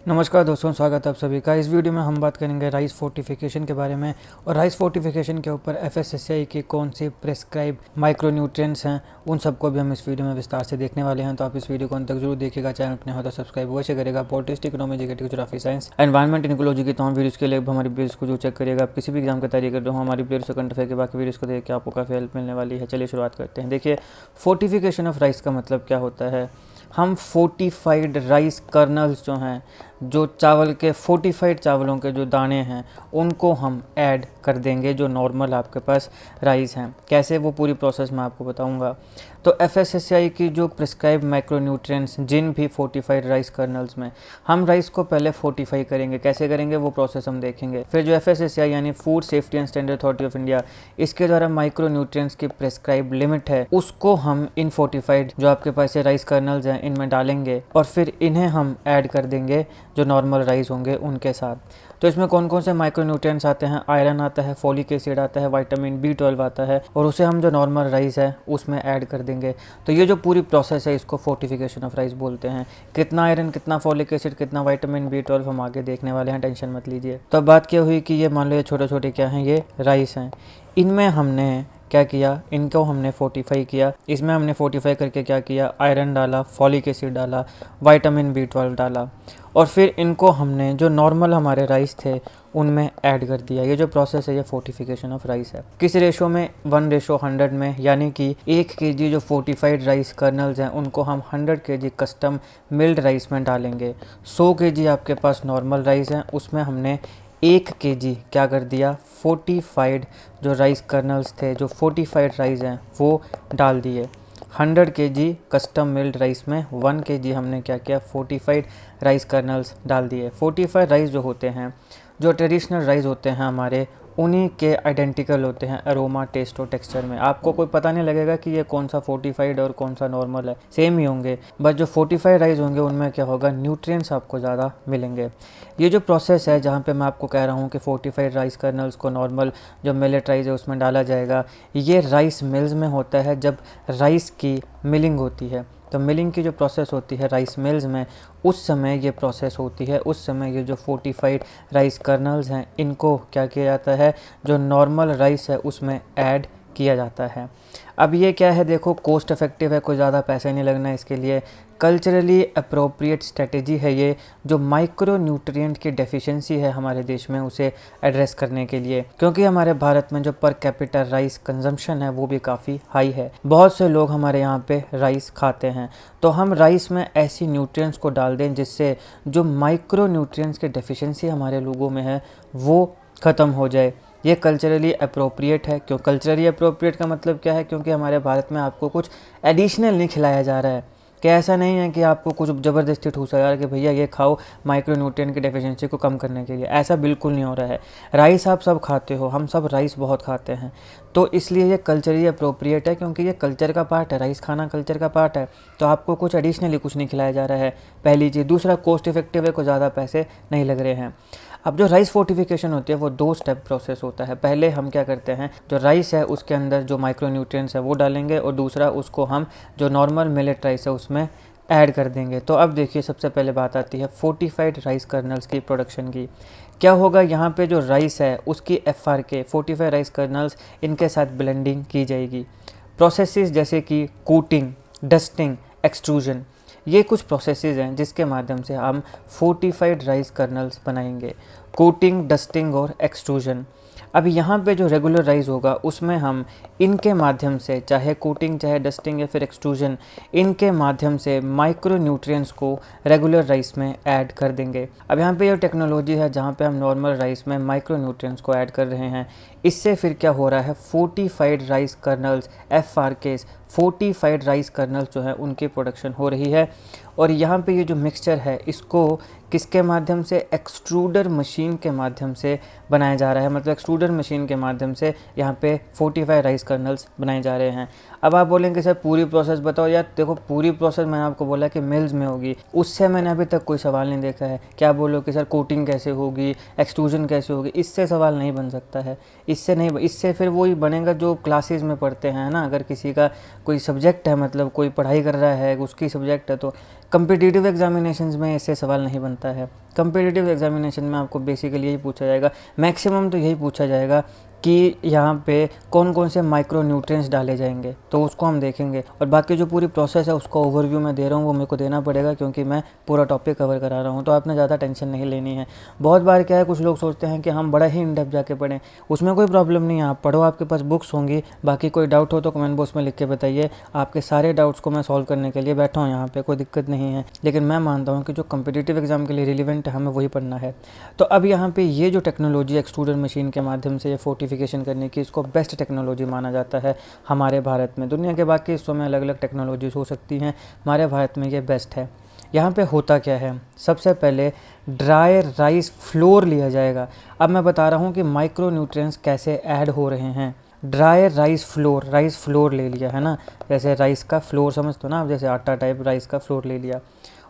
नमस्कार दोस्तों, स्वागत है आप सभी का। इस वीडियो में हम बात करेंगे राइस फोर्टिफिकेशन के बारे में और राइस फोर्टिफिकेशन के ऊपर एफएसएसएआई की कौन सी प्रेस्क्राइब माइक्रोन्यूट्रिएंट्स हैं, उन सबको भी हम इस वीडियो में विस्तार से देखने वाले हैं। तो आप इस वीडियो को अंत तक जरूर देखिएगा। चैनल अपने हो तो सब्सक्राइब अवश्य करेगा। Politics, economy, GK, geography, science, environment, ecology की तमाम वीडियोज़ के लिए हमारी प्लेलिस्ट को जो चेक करिएगा। आप किसी भी एग्जाम की तैयारी कर रहे हो, हमारी प्लेलिस्ट करंट अफेयर के बाकी वीडियोज़ को देख के आपको काफ़ी हेल्प मिलने वाली है। चलिए शुरुआत करते हैं। देखिए, फोर्टिफिकेशन ऑफ राइस का मतलब क्या होता है। हम फोर्टिफाइड राइस कर्नल्स जो हैं, जो चावल के फोर्टिफाइड चावलों के जो दाने हैं, उनको हम ऐड कर देंगे जो नॉर्मल आपके पास राइस हैं। कैसे, वो पूरी प्रोसेस मैं आपको बताऊंगा। तो एफएसएसएआई की जो प्रिस्क्राइब माइक्रोन्यूट्रिएंट्स जिन भी फोर्टिफाइड राइस कर्नल्स में, हम राइस को पहले फोर्टिफाई करेंगे। कैसे करेंगे वो प्रोसेस हम देखेंगे। फिर जो एफएसएसएआई यानी food safety and standard authority of India, इसके द्वारा माइक्रोन्यूट्रिएंट्स की प्रिस्क्राइब लिमिट है, उसको हम इन फोर्टिफाइड जो आपके पास ये राइस कर्नल्स हैं इनमें डालेंगे और फिर इन्हें हम ऐड कर देंगे जो नॉर्मल राइस होंगे उनके साथ। तो इसमें कौन कौन से माइक्रोन्यूट्रिएंट्स आते हैं। आयरन आता है, फोलिक एसिड आता है, विटामिन B12 आता है, और उसे हम जो नॉर्मल राइस है उसमें ऐड कर देंगे। तो ये जो पूरी प्रोसेस है इसको फोर्टिफिकेशन ऑफ राइस बोलते हैं। कितना आयरन, कितना फोलिक एसिड, कितना विटामिन B12 हम आगे देखने वाले हैं, टेंशन मत लीजिए। तो अब बात क्या हुई कि ये मान लो ये छोटे छोटे क्या हैं, ये राइस हैं। इनमें हमने क्या किया, इनको हमने फोर्टिफाई किया। इसमें हमने फोर्टिफाई करके क्या किया, आयरन डाला, फॉलिक एसिड डाला, विटामिन B12 डाला, और फिर इनको हमने जो नॉर्मल हमारे राइस थे उनमें ऐड कर दिया। ये जो प्रोसेस है ये फोर्टिफिकेशन ऑफ राइस है। किस रेशो में, 1:100 में, यानी कि 1 kg जो फोर्टिफाइड राइस कर्नल्स हैं उनको हम 100 kg कस्टम मिल्ड राइस में डालेंगे। 100 kg आपके पास नॉर्मल राइस हैं, उसमें हमने 1 kg क्या कर दिया, फोर्टिफाइड जो राइस कर्नल्स थे, जो फोर्टिफाइड राइस हैं वो डाल दिए। 100 kg कस्टम मिल्ड राइस में 1 kg हमने क्या किया, फोर्टिफाइड राइस कर्नल्स डाल दिए। फोर्टिफाइड राइस जो होते हैं, जो ट्रेडिशनल राइस होते हैं हमारे, उन्हीं के आइडेंटिकल होते हैं अरोमा, टेस्ट और टेक्सचर में। आपको कोई पता नहीं लगेगा कि ये कौन सा फोर्टिफाइड और कौन सा नॉर्मल है, सेम ही होंगे। बट जो फोर्टिफाइड राइस होंगे उनमें क्या होगा, न्यूट्रिएंट्स आपको ज़्यादा मिलेंगे। ये जो प्रोसेस है जहाँ पे मैं आपको कह रहा हूँ कि फोर्टिफाइड राइस कर्नल्स को नॉर्मल जो मिलेट राइस है उसमें डाला जाएगा, ये राइस मिल्स में होता है जब राइस की मिलिंग होती है। तो मिलिंग की जो प्रोसेस होती है राइस मिल्स में, उस समय ये प्रोसेस होती है। उस समय ये जो फोर्टिफाइड राइस कर्नल्स हैं इनको क्या किया जाता है, जो नॉर्मल राइस है उसमें ऐड किया जाता है। अब ये क्या है, देखो कॉस्ट इफेक्टिव है, कोई ज़्यादा पैसे नहीं लगना इसके लिए। कल्चरली अप्रोप्रिएट स्ट्रेटेजी है ये, जो माइक्रो न्यूट्रिएंट की डेफिशिएंसी है हमारे देश में उसे एड्रेस करने के लिए, क्योंकि हमारे भारत में जो पर कैपिटा राइस कंजम्पशन है वो भी काफ़ी हाई है। बहुत से लोग हमारे यहाँ पे राइस खाते हैं, तो हम राइस में ऐसी न्यूट्रिएंट्स को डाल दें जिससे जो माइक्रो न्यूट्रिएंट्स की डेफिशिएंसी हमारे लोगों में है वो ख़त्म हो जाए। ये कल्चरली अप्रोप्रिएट है। क्यों कल्चरली अप्रोप्रिएट का मतलब क्या है, क्योंकि हमारे भारत में आपको कुछ एडिशनल नहीं खिलाया जा रहा है। कि ऐसा नहीं है कि आपको कुछ ज़बरदस्ती ठूसा जा रहा है कि भैया ये खाओ माइक्रोन्यूट्रिएंट की डेफिशिएंसी को कम करने के लिए, ऐसा बिल्कुल नहीं हो रहा है। राइस आप सब खाते हो, हम सब राइस बहुत खाते हैं, तो इसलिए ये कल्चरली अप्रोप्रिएट है, क्योंकि ये कल्चर का पार्ट है, राइस खाना कल्चर का पार्ट है। तो आपको कुछ एडिशनली कुछ नहीं खिलाया जा रहा है, पहली चीज़। दूसरा, कॉस्ट इफेक्टिव है, को ज़्यादा पैसे नहीं लग रहे हैं। अब जो राइस फोर्टिफिकेशन होती है वो 2 स्टेप प्रोसेस होता है। पहले हम क्या करते हैं, जो राइस है उसके अंदर जो माइक्रोन्यूट्रिएंट्स है वो डालेंगे, और दूसरा उसको हम जो नॉर्मल मिलेट राइस है उसमें ऐड कर देंगे। तो अब देखिए, सबसे पहले बात आती है फोर्टिफाइड राइस कर्नल्स की प्रोडक्शन की। क्या होगा, यहाँ पे जो राइस है उसकी FRK फोर्टिफाइड राइस कर्नल्स, इनके साथ ब्लेंडिंग की जाएगी। प्रोसेसेस जैसे कि कोटिंग, डस्टिंग, एक्सट्रूजन, ये कुछ प्रोसेसेस हैं जिसके माध्यम से हम फोर्टिफाइड राइस कर्नल्स बनाएंगे। कोटिंग, डस्टिंग और एक्सट्रूजन। अब यहाँ पे जो रेगुलर राइस होगा उसमें हम इनके माध्यम से, चाहे कोटिंग, चाहे डस्टिंग या फिर एक्सट्रूजन, इनके माध्यम से माइक्रो न्यूट्रिएंट्स को रेगुलर राइस में ऐड कर देंगे। अब यहाँ पे ये टेक्नोलॉजी है जहाँ पे हम नॉर्मल राइस में माइक्रो न्यूट्रिएंट्स को ऐड कर रहे हैं। इससे फिर क्या हो रहा है, fortified rice colonel's, FRKs, fortified rice colonel's जो है उनकी प्रोडक्शन हो रही है। और यहाँ पे ये जो मिक्सचर है इसको किसके माध्यम से, एक्सट्रूडर मशीन के माध्यम से बनाया जा रहा है। मतलब एक्सट्रूडर मशीन के माध्यम से यहाँ पे फोर्टिफाइड राइस कर्नल्स बनाए जा रहे हैं। अब आप बोलेंगे सर पूरी प्रोसेस बताओ। यार देखो, पूरी प्रोसेस मैंने आपको बोला कि मिल्स में होगी, उससे मैंने अभी तक कोई सवाल नहीं देखा है। क्या बोलो कि सर कोटिंग कैसे होगी, एक्सट्रूजन कैसे होगी, इससे सवाल नहीं बन सकता है। इससे फिर वही बनेगा जो क्लासेस में पढ़ते हैं ना। अगर किसी का कोई सब्जेक्ट है, मतलब कोई पढ़ाई कर रहा है, उसकी सब्जेक्ट है, तो कम्पिटिटिव एग्जामिनेशंस में इससे सवाल नहीं बनता है। कम्पिटिटिव एग्जामिनेशन में आपको बेसिकली यही पूछा जाएगा, मैक्सिमम तो यही पूछा जाएगा कि यहाँ पे कौन कौन से माइक्रो न्यूट्रिएंट्स डाले जाएंगे, तो उसको हम देखेंगे। और बाकी जो पूरी प्रोसेस है उसको ओवरव्यू में दे रहा हूँ, वो मेरे को देना पड़ेगा क्योंकि मैं पूरा टॉपिक कवर करा रहा हूँ, तो आपने ज़्यादा टेंशन नहीं लेनी है। बहुत बार क्या है, कुछ लोग सोचते हैं कि हम बड़ा ही इन डेप्थ जाके पढ़ें, उसमें कोई प्रॉब्लम नहीं है, आप पढ़ो, आपके पास बुक्स होंगी। बाकी कोई डाउट हो तो कमेंट बॉक्स में लिख के बताइए, आपके सारे डाउट्स को मैं सॉल्व करने के लिए बैठा हूँ यहाँ पे, कोई दिक्कत नहीं है। लेकिन मैं मानता हूँ कि जो कम्पिटिटिव एग्जाम के लिए रिलेवेंट है हमें वही पढ़ना है। तो अब यहाँ पे ये जो टेक्नोलॉजी एक्सट्रूडर मशीन के माध्यम से ये फोर्टिफिकेशन करने की, इसको बेस्ट टेक्नोलॉजी माना जाता है हमारे भारत में। दुनिया के बाकी हिस्सों में अलग अलग टेक्नोलॉजीज हो सकती हैं, हमारे भारत में ये बेस्ट है। यहाँ पे होता क्या है, सबसे पहले ड्राई राइस फ्लोर लिया जाएगा। अब मैं बता रहा हूँ कि माइक्रो न्यूट्रिएंट्स कैसे ऐड हो रहे हैं। ड्राई राइस फ्लोर ले लिया है ना, जैसे राइस का फ्लोर समझते हो ना आप, जैसे आटा टाइप राइस का फ्लोर ले लिया।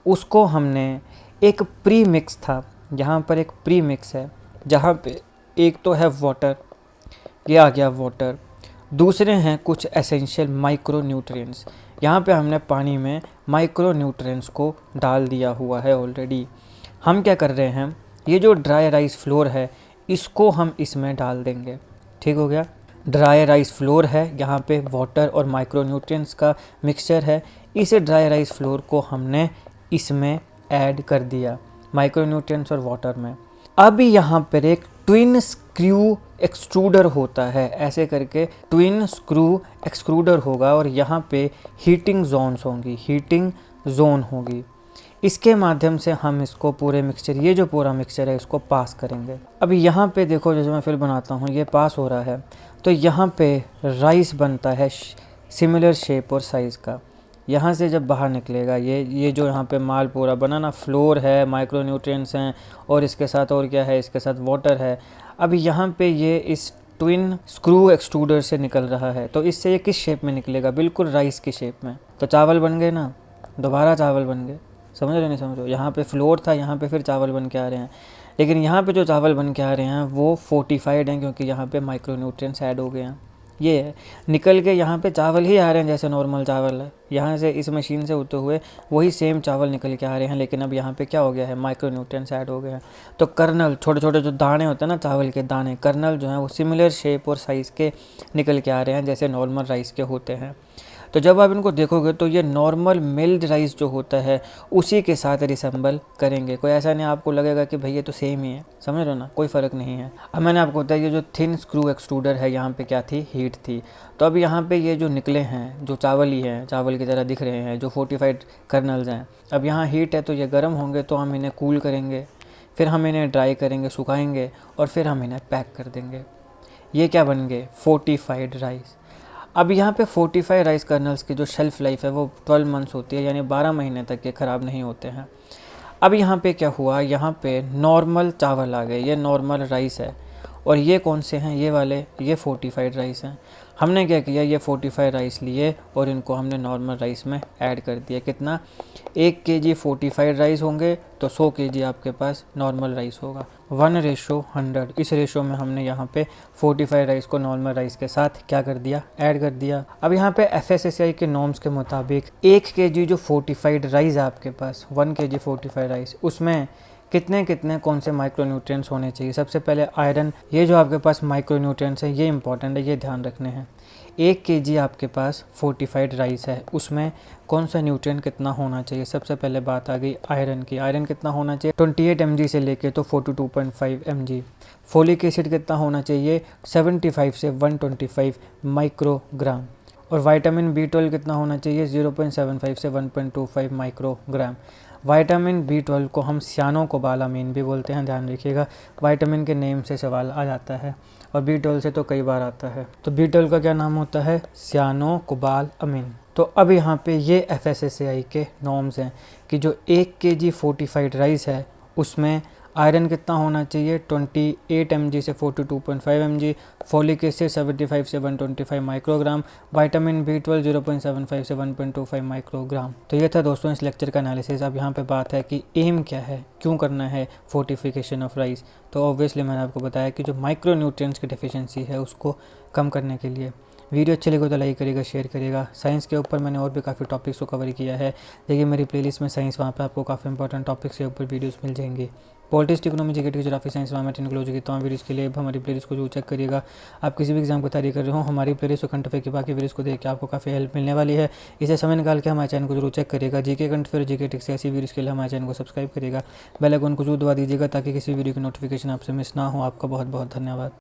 उसको हमने एक प्री मिक्स था, यहाँ पर एक प्री मिक्स है जहाँ पे एक तो है वाटर, ये आ गया वाटर, दूसरे हैं कुछ एसेंशियल माइक्रो न्यूट्रिएंट्स। यहाँ पे हमने पानी में माइक्रो न्यूट्रिएंट्स को डाल दिया हुआ है ऑलरेडी। हम क्या कर रहे हैं, ये जो ड्राई राइस फ्लोर है इसको हम इसमें डाल देंगे। ठीक हो गया, ड्राई राइस फ्लोर है, यहाँ पे वाटर और माइक्रो न्यूट्रिएंट्स का मिक्सचर है। इस ड्राई राइस फ्लोर को हमने इसमें ऐड कर दिया, माइक्रो न्यूट्रिएंट्स और वाटर में। अब यहाँ पर एक ट्विन स्क्रू एक्सट्रूडर होता है, ऐसे करके ट्विन स्क्रू एक्सट्रूडर होगा और यहाँ पे हीटिंग जोन होगी। इसके माध्यम से हम इसको पूरे मिक्सचर, ये जो पूरा मिक्सचर है इसको पास करेंगे। अभी यहाँ पे देखो, जैसे मैं फिर बनाता हूँ, ये पास हो रहा है तो यहाँ पे राइस बनता है सिमिलर शेप और साइज़ का। यहाँ से जब बाहर निकलेगा ये जो यहाँ पे माल पूरा बना ना, फ्लोर है, माइक्रो न्यूट्रिएंट्स हैं और इसके साथ और क्या है, इसके साथ वाटर है। अब यहाँ पे ये इस ट्विन स्क्रू एक्सट्रूडर से निकल रहा है, तो इससे ये किस शेप में निकलेगा, बिल्कुल राइस की शेप में। तो चावल बन गए ना, दोबारा चावल बन गए, समझ रहे नहीं समझ रहे। यहाँ पे फ्लोर था, यहाँ पे फिर चावल बन के आ रहे हैं, लेकिन यहाँ पे जो चावल बन के आ रहे हैं वो फोर्टिफाइड हैं क्योंकि यहाँ पे माइक्रो न्यूट्रिएंट्स ऐड हो गए हैं। ये है, निकल के यहाँ पे चावल ही आ रहे हैं जैसे नॉर्मल चावल है, यहाँ से इस मशीन से होते हुए वही सेम चावल निकल के आ रहे हैं, लेकिन अब यहाँ पे क्या हो गया है, माइक्रो न्यूट्रिएंट्स ऐड हो गए हैं। तो कर्नल, छोटे छोटे जो दाने होते हैं ना चावल के दाने, कर्नल जो हैं वो सिमिलर शेप और साइज़ के निकल के आ रहे हैं जैसे नॉर्मल राइस के होते हैं। तो जब आप इनको देखोगे तो ये नॉर्मल मिल्ड राइस जो होता है उसी के साथ रिसेंबल करेंगे। कोई ऐसा नहीं आपको लगेगा कि भाई ये तो सेम ही है, समझ रहे हो ना, कोई फ़र्क नहीं है। अब मैंने आपको बताया ये जो थिन स्क्रू एक्सट्रूडर है, यहाँ पे क्या थी, हीट थी। तो अब यहाँ पे ये जो निकले हैं जो चावल ही हैं, चावल की तरह दिख रहे हैं, जो फोर्टिफाइड कर्नल्स हैं, अब यहाँ हीट है तो ये गर्म होंगे, तो हम इन्हें कूल करेंगे, फिर हम इन्हें ड्राई करेंगे, सुखाएंगे और फिर हम इन्हें पैक कर देंगे। ये क्या बन गए, फोर्टिफाइड राइस। अब यहाँ पे फोर्टिफाइड राइस कर्नल्स की जो शेल्फ़ लाइफ है वो 12 मंथ्स होती है, यानी 12 महीने तक ये ख़राब नहीं होते हैं। अब यहाँ पे क्या हुआ, यहाँ पे नॉर्मल चावल आ गए, ये नॉर्मल राइस है, और ये कौन से हैं, ये वाले, ये फोर्टिफाइड राइस हैं। हमने क्या किया, ये फोर्टिफाइड राइस लिए और इनको हमने नॉर्मल राइस में ऐड कर दिया। कितना, 1 kg फोर्टिफाइड राइस होंगे तो 100 kg आपके पास नॉर्मल राइस होगा, 1:100। इस रेशो में हमने यहाँ पे फोर्टिफाइड राइस को नॉर्मल राइस के साथ क्या कर दिया, ऐड कर दिया। अब यहाँ पे FSSAI के नॉर्म्स के मुताबिक 1 kg जो फोर्टिफाइड राइस है आपके पास, 1 kg फोर्टिफाइड राइस, उसमें कितने कितने कौन से माइक्रो न्यूट्रिएंट्स होने चाहिए। सबसे पहले आयरन, ये जो आपके पास माइक्रो न्यूट्रिएंट्स हैं ये इंपॉर्टेंट है, ये ध्यान रखने हैं। 1 kg आपके पास फोर्टिफाइड राइस है, उसमें कौन सा न्यूट्रिएंट कितना होना चाहिए। सबसे पहले बात आ गई आयरन की, आयरन कितना होना चाहिए, 28 mg से लेके तो 42.5 mg। फोलिक एसिड कितना होना चाहिए, 75 से 125 माइक्रोग्राम। और विटामिन B12 कितना होना चाहिए, 0.75 से 1.25 माइक्रोग्राम। विटामिन B12 को हम सियानोकोबालामीन भी बोलते हैं, ध्यान रखिएगा, विटामिन के नेम से सवाल आ जाता है और B12 से तो कई बार आता है। तो B12 का क्या नाम होता है, सियानोकोबालामीन। तो अब यहाँ पे ये FSSAI के नॉर्म्स हैं कि जो 1 kg फोर्टिफाइड राइस है उसमें आयरन कितना होना चाहिए, 28 mg से 42.5 mg, फोलिक एसिड 75 से 125 माइक्रोग्राम, विटामिन B12 0.75 से 1.25 माइक्रोग्राम। तो ये था दोस्तों इस लेक्चर का एनालिसिस। अब यहाँ पे बात है कि एम क्या है, क्यों करना है फोर्टिफिकेशन ऑफ राइस। तो ऑब्वियसली मैंने आपको बताया कि जो माइक्रो न्यूट्रिएंट्स की डेफिशिएंसी है उसको कम करने के लिए। वीडियो अच्छी लगे तो लाइक करिएगा, शेयर करिएगा। साइंस के ऊपर मैंने और भी काफ़ी टॉपिक्स को कवर किया है, देखिए मेरी प्लेलिस्ट में साइंस, वहाँ पे आपको काफ़ी इंपॉर्टेंट टॉपिक्स के ऊपर वीडियोस मिल जाएंगे। Politics, economy, GK, geography, science, environment, technology की तमाम वीडियोस के लिए अब हमारी प्लेलिस्ट को जरूर चेक करिएगा। आप किसी भी एग्जाम की तैयारी कर रहे हो, हमारी प्लेलिस्ट और करंट अफेयर की बाकी वीडियोस को देख के आपको काफ़ी हेल्प मिलने वाली है। इसे समय निकाल के हमारे चैनल को जरूर चेक करिएगा। GK, current affair, GK tricks ऐसी वीडियोस के लिए हमारे चैनल को सब्सक्राइब करिएगा। बेल आइकन को जरूर दबा दीजिएगा ताकि किसी वीडियो की नोटिफिकेशन आपसे मिस ना हो। आपका बहुत बहुत धन्यवाद।